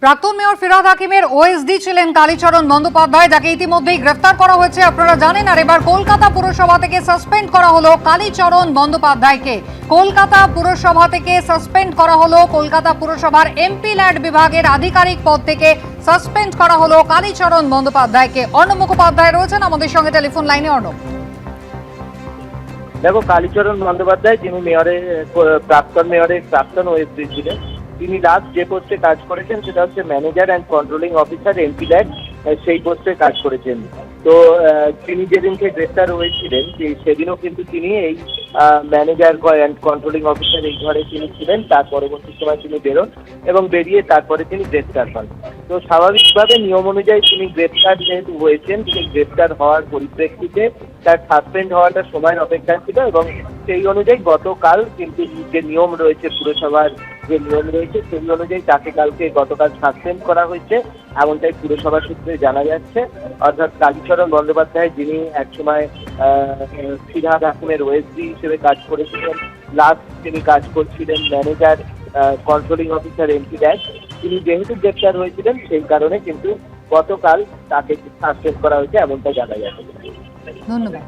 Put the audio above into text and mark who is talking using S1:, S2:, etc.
S1: প্রাক্তন মেয়র ফিরহাদ হাকিমের ওএসডি ছিলেন কালীচরণ বন্দ্যোপাধ্যায়, যাকে ইতিমধ্যেই গ্রেফতার করা হয়েছে। আপনারা জানেন, আর এবার কলকাতা পুরসভা থেকে সাসপেন্ড করা হলো কালীচরণ বন্দ্যোপাধ্যায়কে। কলকাতা পুরসভা থেকে সাসপেন্ড করা হলো, কলকাতা পুরসভার এমপি ল্যাড বিভাগের আধিকারিক পদ থেকে সাসপেন্ড করা হলো কালীচরণ বন্দ্যোপাধ্যায়কে। অর্ণব মুখোপাধ্যায় রয়েছেন আমাদের সঙ্গে টেলিফোন লাইনে। অর্ণব,
S2: দেখো, কালীচরণ বন্দ্যোপাধ্যায় যিনি মেয়রের প্রাক্তন ওএসডি ছিলেন, তিনি লাস্ট যে পোস্টে কাজ করেছেন সেটা হচ্ছে manager and controlling officer MP lad, সেই পোস্টে কাজ করেছেন। তো তিনি যেদিনকে গ্রেফতার হয়েছিলেন সেদিনও কিন্তু তিনি এই ম্যানেজার অ্যান্ড কন্ট্রোলিং অফিসার এই ঘরে তিনি ছিলেন। তার পরবর্তী সময় তিনি বেরোন এবং বেরিয়ে তারপরে তিনি গ্রেফতার হন। তো স্বাভাবিকভাবে নিয়ম অনুযায়ী তিনি গ্রেফতার যেহেতু হয়েছেন, সেই গ্রেফতার হওয়ার পরিপ্রেক্ষিতে তার সাসপেন্ড হওয়াটা সময়ের অপেক্ষা ছিল এবং সেই অনুযায়ী গতকাল কিন্তু যে নিয়ম রয়েছে, পুরসভার যে নিয়ম রয়েছে সেই অনুযায়ী তাকে গতকাল সাসপেন্ড করা হয়েছে, এমনটাই পুরসভা সূত্রে জানা যাচ্ছে। অর্থাৎ কালীচরণ বন্দ্যোপাধ্যায়, যিনি একসময় ফিরহাদ হাকিমের ওএসডি হিসেবে কাজ করেছিলেন, লাস্ট তিনি কাজ করছিলেন manager controlling officer MP lad, তিনি যেহেতু গ্রেফতার হয়েছিলেন সেই কারণে কিন্তু গতকাল তাকে সাসপেন্ড করা হয়েছে, এমনটা জানা যাচ্ছে।
S1: ধন্যবাদ।